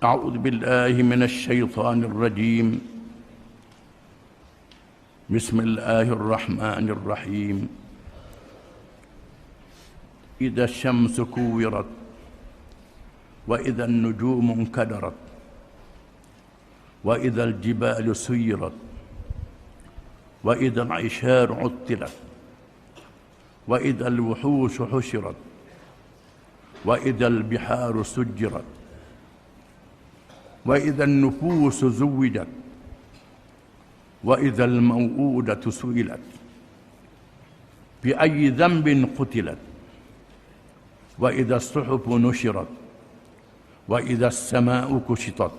أعوذ بالله من الشيطان الرجيم. بسم الله الرحمن الرحيم. إذا الشمس كورت وإذا النجوم انكدرت وإذا الجبال سيرت وإذا العشار عطلت وإذا الوحوش حشرت وإذا البحار سجرت وإذا النفوس زوجت وإذا الموءودة سئلت بأي ذنب قتلت وإذا الصحف نشرت وإذا السماء كشطت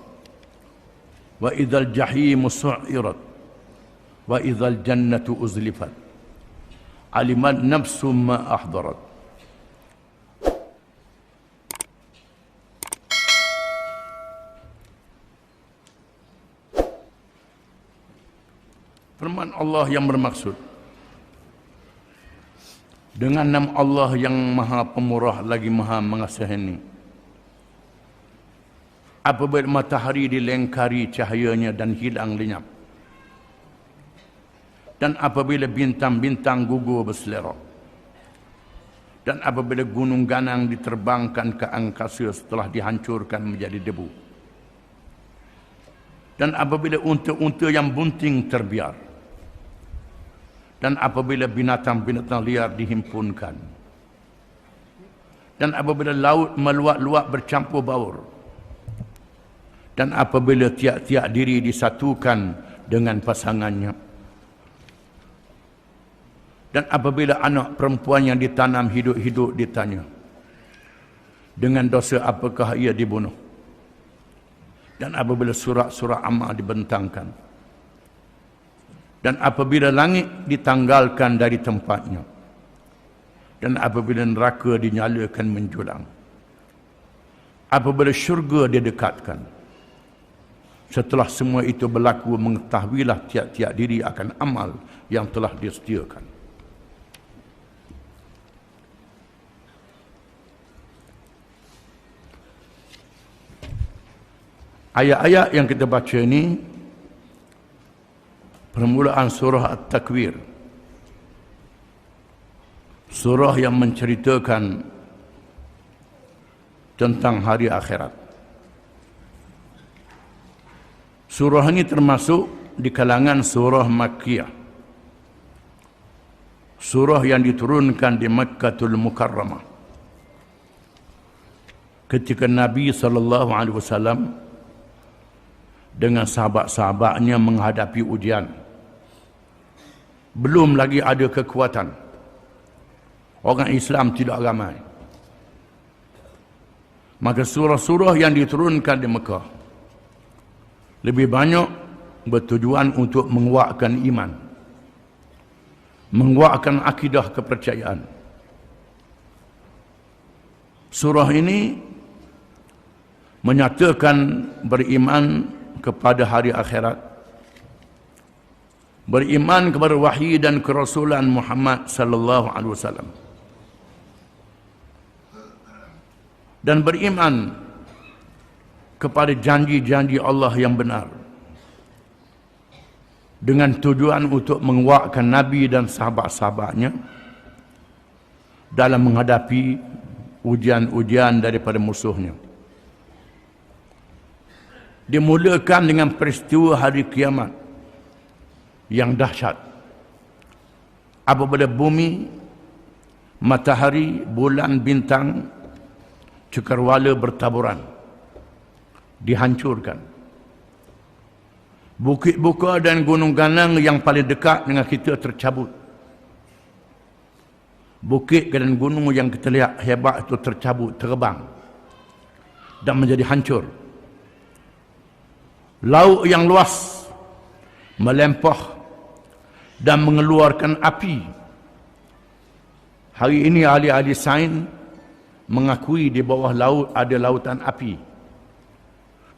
وإذا الجحيم سعرت وإذا الجنة أزلفت علمت نفس ما أحضرت. Firman Allah yang bermaksud dengan nama Allah yang Maha Pemurah lagi Maha Mengasihani. Apabila matahari dilengkari cahayanya dan hilang lenyap, dan apabila bintang-bintang gugur berselera, dan apabila gunung ganang diterbangkan ke angkasa setelah dihancurkan menjadi debu, dan apabila unta-unta yang bunting terbiar, dan apabila binatang-binatang liar dihimpunkan, dan apabila laut meluap-luap bercampur baur, dan apabila tiap-tiap diri disatukan dengan pasangannya, dan apabila anak perempuan yang ditanam hidup-hidup ditanya, dengan dosa apakah ia dibunuh, dan apabila surat-surat amal dibentangkan, dan apabila langit ditanggalkan dari tempatnya, dan apabila neraka dinyalakan menjulang, apabila syurga didekatkan, setelah semua itu berlaku, mengetahuilah tiap-tiap diri akan amal yang telah disediakan. Ayat-ayat yang kita baca ini permulaan surah At-Takwir, surah yang menceritakan tentang hari akhirat. Surah ini termasuk di kalangan surah Makkiyah, surah yang diturunkan di Makkatul Mukarramah ketika Nabi SAW dengan sahabat-sahabatnya menghadapi ujian. Belum lagi ada kekuatan. Orang Islam tidak ramai. Maka surah-surah yang diturunkan di Mekah lebih banyak bertujuan untuk menguatkan iman, menguatkan akidah kepercayaan. Surah ini menyatakan beriman kepada hari akhirat, beriman kepada wahyu dan kerasulan Muhammad sallallahu alaihi wasallam, dan beriman kepada janji-janji Allah yang benar, dengan tujuan untuk menguatkan Nabi dan sahabat-sahabatnya dalam menghadapi ujian-ujian daripada musuhnya. Dimulakan dengan peristiwa hari kiamat yang dahsyat, apabila bumi, matahari, bulan, bintang, cakrawala bertaburan, dihancurkan. Bukit Buka dan gunung ganang yang paling dekat dengan kita tercabut. Bukit dan gunung yang kita lihat hebat itu tercabut, terbang dan menjadi hancur. Laut yang luas melempah dan mengeluarkan api. Hari ini ahli-ahli sains mengakui di bawah laut ada lautan api.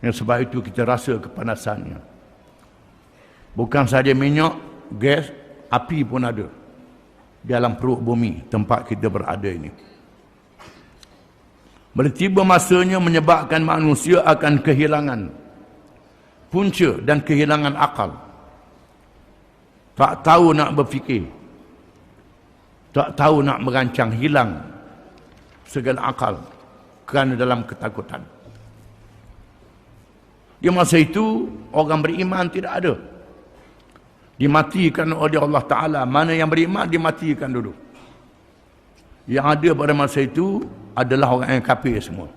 Yang sebab itu kita rasa kepanasannya. Bukan saja minyak, gas, api pun ada di dalam perut bumi tempat kita berada ini. Bila tiba masanya menyebabkan manusia akan kehilangan punca dan kehilangan akal. Tak tahu nak berfikir. Tak tahu nak merancang, hilang segala akal kerana dalam ketakutan. Di masa itu, orang beriman tidak ada. Dimatikan oleh Allah Ta'ala. Mana yang beriman, dimatikan dulu. Yang ada pada masa itu adalah orang yang kafir semua.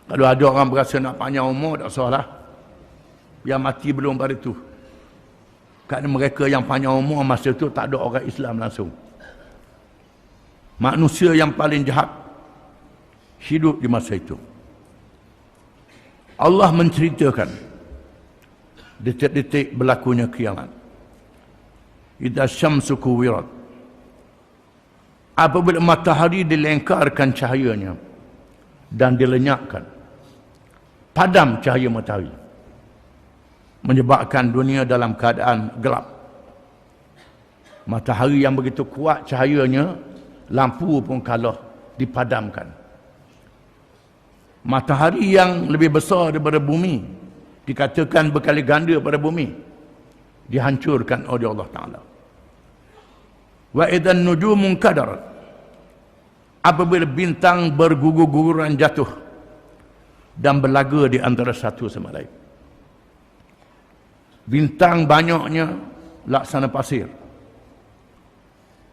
Kalau ada orang berasa nak panjang umur, tak salah. Yang mati belum pada itu. Kerana mereka yang panjang umur masa itu tak ada orang Islam langsung. Manusia yang paling jahat hidup di masa itu. Allah menceritakan detik-detik berlakunya kiamat. Idza syamsu kuwirat. Apabila matahari dilengkarkan cahayanya dan dilenyapkan, padam cahaya matahari, menyebabkan dunia dalam keadaan gelap. Matahari yang begitu kuat cahayanya, lampu pun kalah, dipadamkan. Matahari yang lebih besar daripada bumi, dikatakan berkali ganda pada bumi, dihancurkan oleh Allah Ta'ala. Wa idzan nujumun kadarat. Apabila bintang bergugur-guguran jatuh dan berlaga di antara satu sama lain. Bintang banyaknya laksana pasir.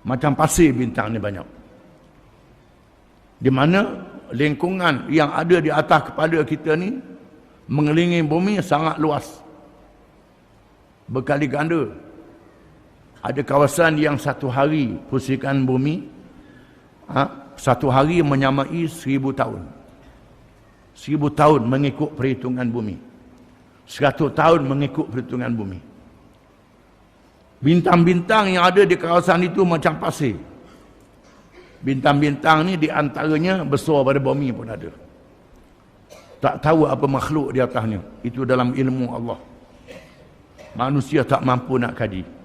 Macam pasir bintang ni banyak. Di mana lingkungan yang ada di atas kepala kita ni mengelilingi bumi sangat luas. Berkali ganda. Ada kawasan yang satu hari pusikan bumi, satu hari menyamai 1000 tahun. 1000 tahun mengikut perhitungan bumi. 100 tahun mengikut perhitungan bumi. Bintang-bintang yang ada di kawasan itu macam pasir. Bintang-bintang ni di antaranya besar pada bumi pun ada. Tak tahu apa makhluk di atasnya. Itu dalam ilmu Allah. Manusia tak mampu nak kaji.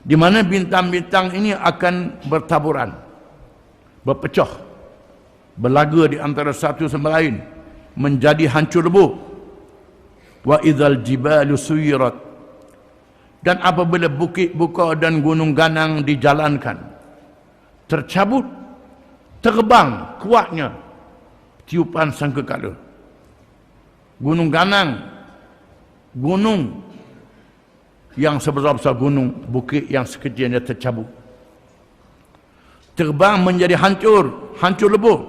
Di mana bintang-bintang ini akan bertaburan, berpecah, berlaga di antara satu sama lain, menjadi hancur lebur. Wa idzal jibalu suyirat. Dan apabila bukit buka dan gunung ganang dijalankan, tercabut, terbang kuatnya tiupan sangkakala. Gunung ganang, gunung yang sebesar-besar gunung, bukit yang sekecilnya tercabut. Terbang menjadi hancur, hancur lebur.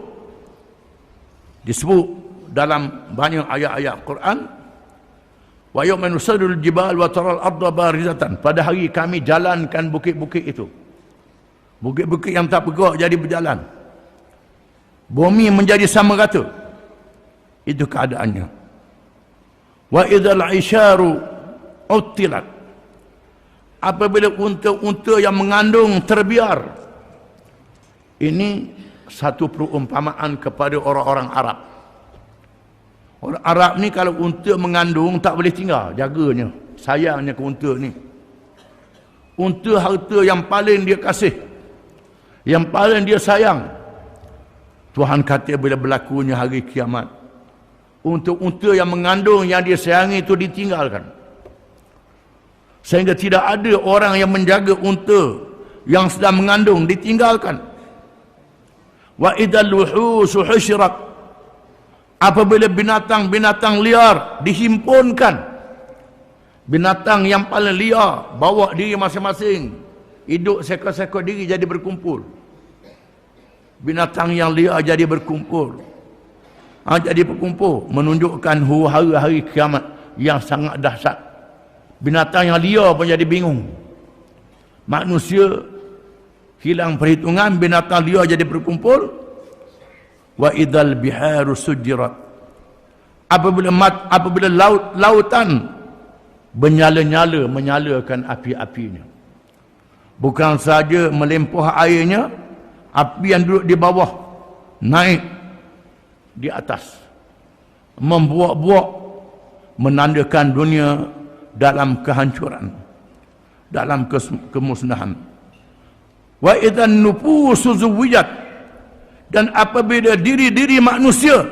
Disebut dalam banyak ayat-ayat Quran, wa yawma nusaddul jibal wa taral arda barizatan. Pada hari kami jalankan bukit-bukit itu. Bukit-bukit yang tak bergerak jadi berjalan. Bumi menjadi sama rata. Itu keadaannya. Wa idzal isyaru utilat. Apabila unta-unta yang mengandung terbiar. Ini satu perumpamaan kepada orang-orang Arab. Orang Arab ni kalau unta mengandung tak boleh tinggal, jaganya, sayangnya ke unta ni. Unta harta yang paling dia kasih, yang paling dia sayang. Tuhan kata bila berlakunya hari kiamat, unta-unta yang mengandung yang dia sayangi itu ditinggalkan. Sehingga tidak ada orang yang menjaga unta yang sedang mengandung, ditinggalkan. Wa idzal wuhushu husyirat. Apabila binatang-binatang liar dihimpunkan. Binatang yang paling liar bawa diri masing-masing, hidup seekor-seekor diri jadi berkumpul. Binatang yang liar jadi berkumpul. Jadi berkumpul menunjukkan hari-hari kiamat yang sangat dahsyat. Binatang yang liar pun jadi bingung. Manusia hilang perhitungan, binatang liar jadi berkumpul. Wa idzal biharu sujirat. Apabila lautan menyala-nyala, menyalakan api-apinya. Bukan saja melimpah airnya, api yang duduk di bawah naik di atas, membuak-buak, menandakan dunia dalam kehancuran, dalam kemusnahan. Wa idzan nufusu zuwijat. Dan apabila diri-diri manusia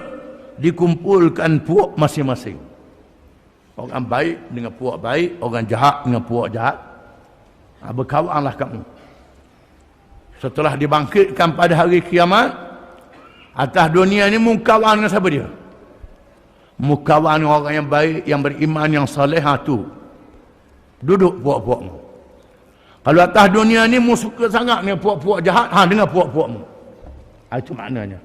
dikumpulkan puak masing-masing, orang baik dengan puak baik, orang jahat dengan puak jahat, berkawanlah kamu. Setelah dibangkitkan pada hari kiamat, atas dunia ni mukawan dengan siapa dia? Mukawan orang yang baik, yang beriman, yang saleh, tu duduk puak-puakmu. Kalau atas dunia ni mu suka sangat dengan puak-puak jahat, dengan puak-puakmu. Itu maknanya.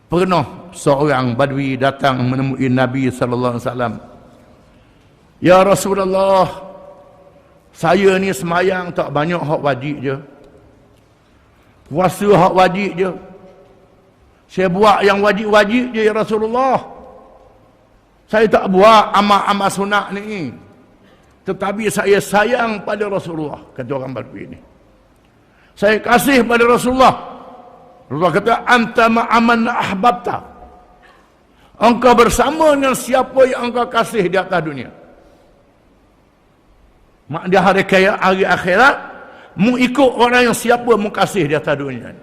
Pernah seorang badui datang menemui Nabi sallallahu alaihi wasallam. Ya Rasulullah, saya ni semayang tak banyak hak wajib je. Puasa hak wajib je. Saya buat yang wajib-wajib je ya Rasulullah. Saya tak buat amal-amal sunat ni. Tetapi saya sayang pada Rasulullah, kata orang badui ni. Saya kasih pada Rasulullah. Rasulullah kata, anta ma'aman ahbabta. Engkau bersama dengan siapa yang engkau kasih di atas dunia. Mak di hari akhirat, mu ikut orang yang siapa mu kasih di atas dunia.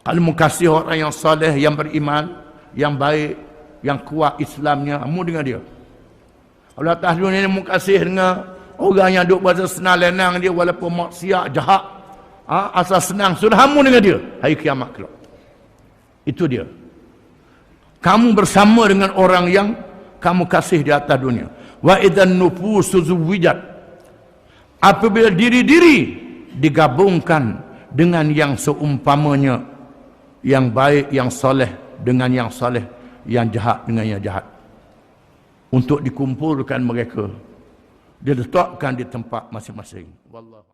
Kalau mu kasih orang yang saleh, yang beriman, yang baik, yang kuat Islamnya, mu dengan dia. Kalau atas dunia ni mu kasih dengan orang yang duk bahasa senang lenang dia walaupun maksiat jahat, asal senang, sudah hamu dengan dia hari kiamat kelak. Itu dia. Kamu bersama dengan orang yang kamu kasih di atas dunia. Wa idzan nufusu zuwijat. Apabila diri-diri digabungkan dengan yang seumpamanya, yang baik, yang soleh dengan yang soleh, yang jahat dengan yang jahat, untuk dikumpulkan mereka, diletakkan di tempat masing-masing. Wallahu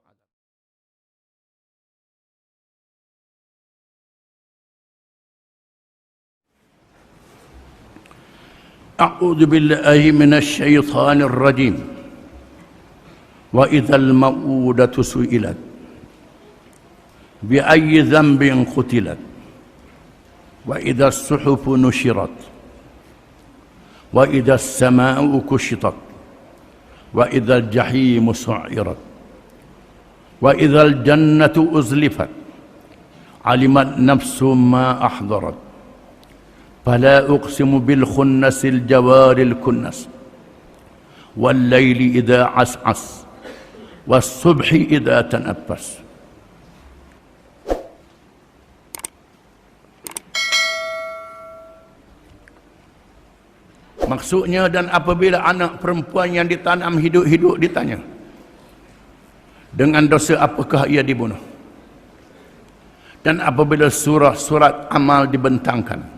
أعوذ بالله من الشيطان الرجيم وإذا الموءودة سئلت بأي ذنب قتلت وإذا الصحف نشرت وإذا السماء كشطت وإذا الجحيم سعرت وإذا الجنة أزلفت علمت نفس ما أحضرت فلا أقسم بالخنس الجوار الكنس والليل إذا عسعس والصبح إذا تنفس. Maksudnya, dan apabila anak perempuan yang ditanam hidup-hidup ditanya, dengan dosa apakah ia dibunuh? Dan apabila surat amal dibentangkan,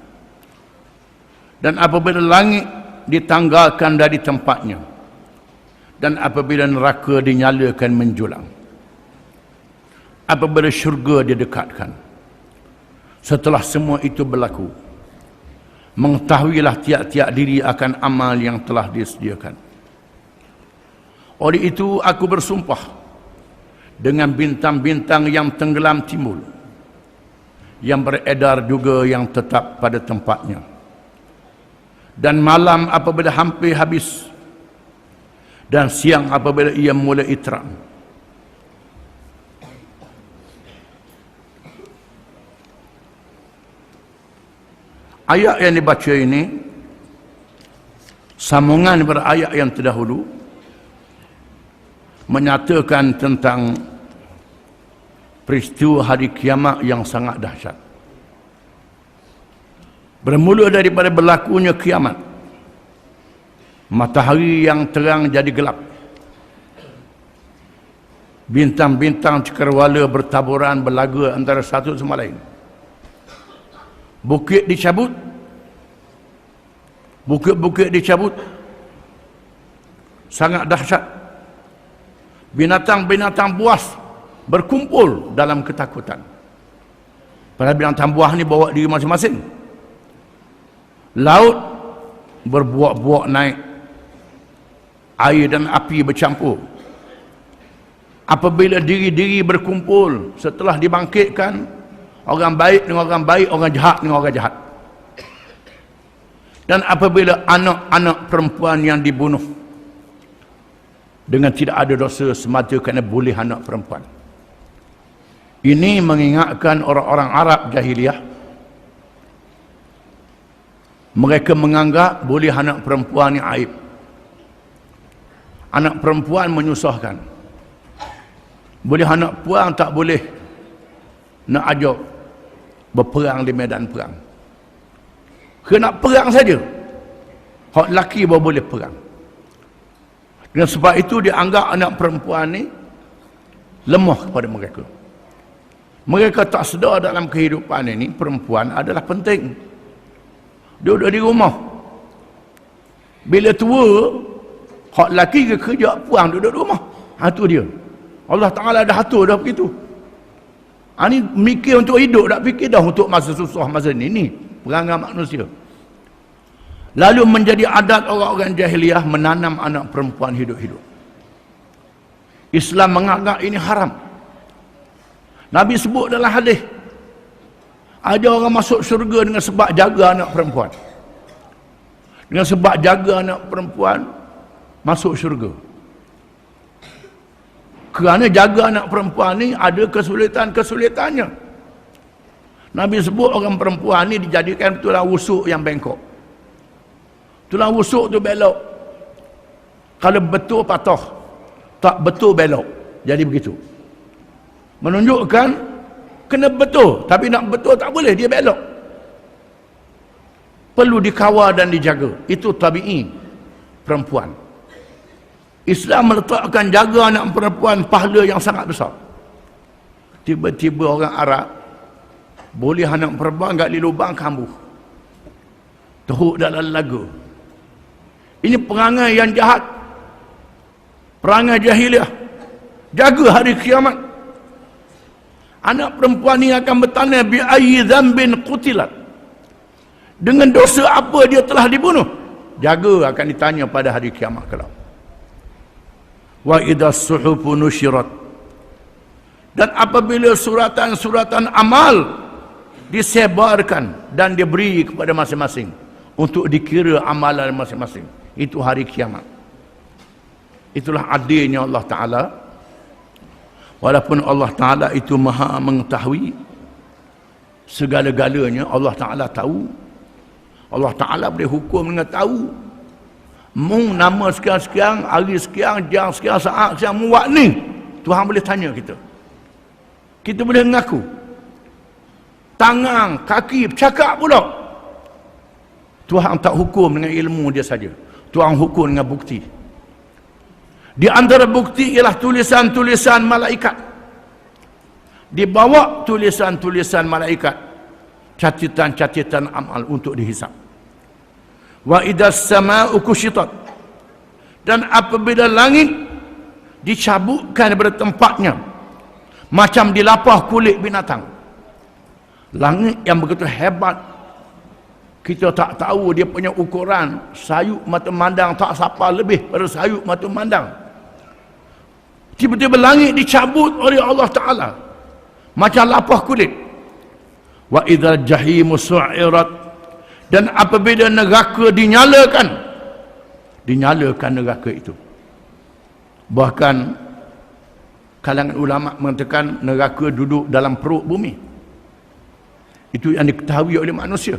dan apabila langit ditanggalkan dari tempatnya, dan apabila neraka dinyalakan menjulang, apabila syurga didekatkan, setelah semua itu berlaku, mengetahuilah tiap-tiap diri akan amal yang telah disediakan. Oleh itu aku bersumpah dengan bintang-bintang yang tenggelam timbul, yang beredar juga yang tetap pada tempatnya, dan malam apabila hampir habis, dan siang apabila ia mulai terang. Ayat yang dibaca ini sambungan daripada ayat yang terdahulu, menyatakan tentang peristiwa hari kiamat yang sangat dahsyat. Bermula daripada berlakunya kiamat, matahari yang terang jadi gelap, bintang-bintang cakrawala bertaburan berlaga antara satu sama lain, bukit dicabut, bukit-bukit dicabut, sangat dahsyat. Binatang-binatang buas berkumpul dalam ketakutan. Padahal binatang buas ni bawa diri masing-masing. Laut berbuak-buak naik, air dan api bercampur. Apabila diri-diri berkumpul setelah dibangkitkan, orang baik dengan orang baik, orang jahat dengan orang jahat. Dan apabila anak-anak perempuan yang dibunuh dengan tidak ada dosa semata kerana boleh anak perempuan, Ini mengingatkan orang-orang Arab jahiliyah. Mereka menganggap boleh anak perempuan ni aib. Anak perempuan menyusahkan. Boleh anak perempuan tak boleh nak ajak berperang di medan perang. Kena perang saja. Hak lelaki baru boleh perang. Dengan sebab itu dianggap anak perempuan ni lemah kepada mereka. Mereka tak sedar dalam kehidupan ini perempuan adalah penting. Duduk di rumah. Bila tua, hak lelaki ke kerja puang duduk di rumah. Itu dia. Allah Ta'ala dah atur dah begitu. Ini mikir untuk hidup, tak fikir dah untuk masa susah masa ni. Ni perangai manusia. Lalu menjadi adat orang-orang jahiliyah menanam anak perempuan hidup-hidup. Islam menganggap ini haram. Nabi sebut dalam hadis, ada orang masuk syurga dengan sebab jaga anak perempuan. Dengan sebab jaga anak perempuan masuk syurga. Kerana jaga anak perempuan ni ada kesulitan-kesulitannya. Nabi sebut orang perempuan ni dijadikan tulang rusuk yang bengkok. Tulang rusuk tu belok. Kalau betul patah, tak betul belok. Jadi begitu. Menunjukkan kena betul, tapi nak betul tak boleh, dia belok. Perlu dikawal dan dijaga. Itu tabi'i perempuan. Islam meletakkan jaga anak perempuan pahala yang sangat besar. Tiba-tiba orang Arab boleh anak perempuan kat di lubang kambuh, teruk dalam lagu. Ini perangai yang jahat, perangai jahiliah. Jaga hari kiamat. Anak perempuan ni akan bertanya bi ayyi dzambin qutilat. Dengan dosa apa dia telah dibunuh? Jaga akan ditanya pada hari kiamat kelak. Wa idzas suhufu nusyirat. Dan apabila suratan-suratan amal disebarkan dan diberi kepada masing-masing untuk dikira amalan masing-masing, itu hari kiamat. Itulah adilnya Allah Ta'ala. Walaupun Allah Ta'ala itu maha mengetahui segala-galanya, Allah Ta'ala tahu. Allah Ta'ala boleh hukum dengan tahu. Mung nama sekian-sekian, hari sekian, jam sekian, saat sekian, mu buat ni. Tuhan boleh tanya kita. Kita boleh mengaku. Tangan, kaki, bercakap pula. Tuhan tak hukum dengan ilmu dia saja. Tuhan hukum dengan bukti. Di antara bukti ialah tulisan-tulisan malaikat. Dibawa tulisan-tulisan malaikat, catatan-catatan amal untuk dihisap. Wa idas sama'u kushitat. Dan apabila langit dicabutkan daripada tempatnya, macam dilapah kulit binatang. Langit yang begitu hebat, kita tak tahu dia punya ukuran. Sayup mata mandang tak siapa lebih pada sayup mata mandang. Tiba-tiba langit dicabut oleh Allah Ta'ala macam lapah kulit. Wa idzal jahimu su'irat. Dan apabila neraka dinyalakan neraka itu. Bahkan kalangan ulama mengatakan neraka duduk dalam perut bumi. Itu yang diketahui oleh manusia.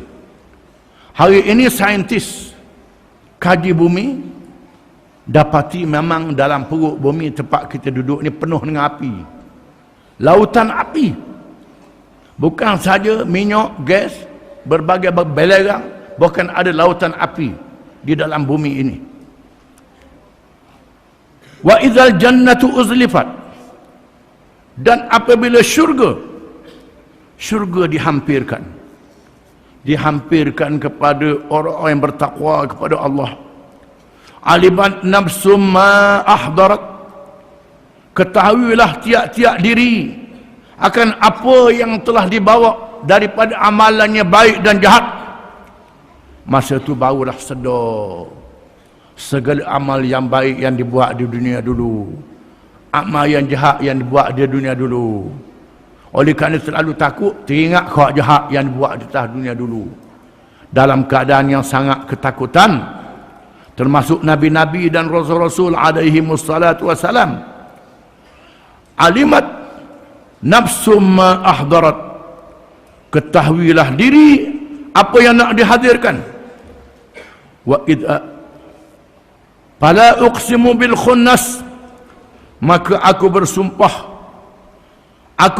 Hari ini saintis kaji bumi dapati memang dalam perut bumi tempat kita duduk ni penuh dengan api. Lautan api. Bukan saja minyak, gas, berbagai belerang, bahkan ada lautan api di dalam bumi ini. Wa idzal jannatu uzlifat. Dan apabila syurga dihampirkan kepada orang-orang yang bertakwa kepada Allah. Alimat nafsum ma ahdarat. Ketahuilah tiap-tiap diri akan apa yang telah dibawa daripada amalannya baik dan jahat. Masa itu barulah sedar segala amal yang baik yang dibuat di dunia dulu, amal yang jahat yang dibuat di dunia dulu. Oleh kerana selalu takut, teringat khawat jahat yang dibuat di atas dunia dulu. Dalam keadaan yang sangat ketakutan, termasuk Nabi-Nabi dan Rasul-Rasul alaihi wassalatu wassalam. Alimat nafsu ma ahdarat, ketahuilah diri apa yang nak dihadirkan. Wa idza fala uqsimu bil khunnas, maka aku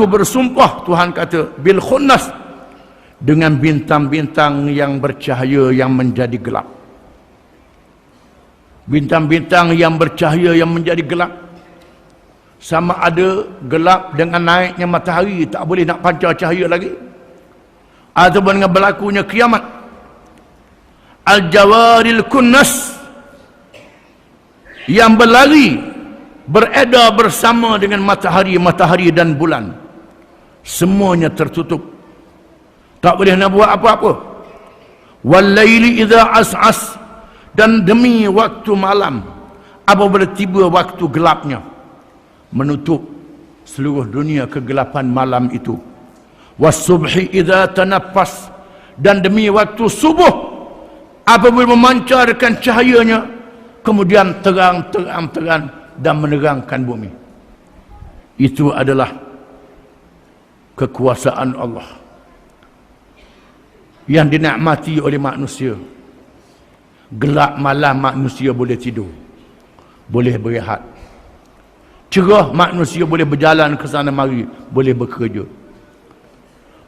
bersumpah Tuhan kata bil khunnas, dengan bintang-bintang yang bercahaya yang menjadi gelap. Bintang-bintang yang bercahaya yang menjadi gelap, sama ada gelap dengan naiknya matahari, tak boleh nak pancar cahaya lagi, ataupun dengan berlakunya kiamat. Al-jawaril kunnas, yang berlari, beredar bersama dengan matahari dan bulan, semuanya tertutup, tak boleh nak buat apa-apa. Wal-laili idza as'as, dan demi waktu malam apabila tiba waktu gelapnya, menutup seluruh dunia kegelapan malam itu. Was-subhi idza tanaffas, dan demi waktu subuh apabila memancarkan cahayanya, kemudian terang dan menerangkan bumi. Itu adalah kekuasaan Allah yang dinikmati oleh manusia. Gelap malam manusia boleh tidur, boleh berehat. Cerah manusia boleh berjalan ke sana mari, boleh bekerja.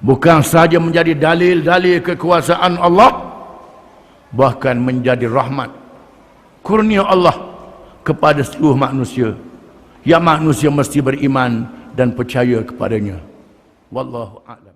Bukan sahaja menjadi dalil-dalil kekuasaan Allah, bahkan menjadi rahmat, kurnia Allah kepada seluruh manusia, yang manusia mesti beriman dan percaya kepadanya. Wallahu a'lam.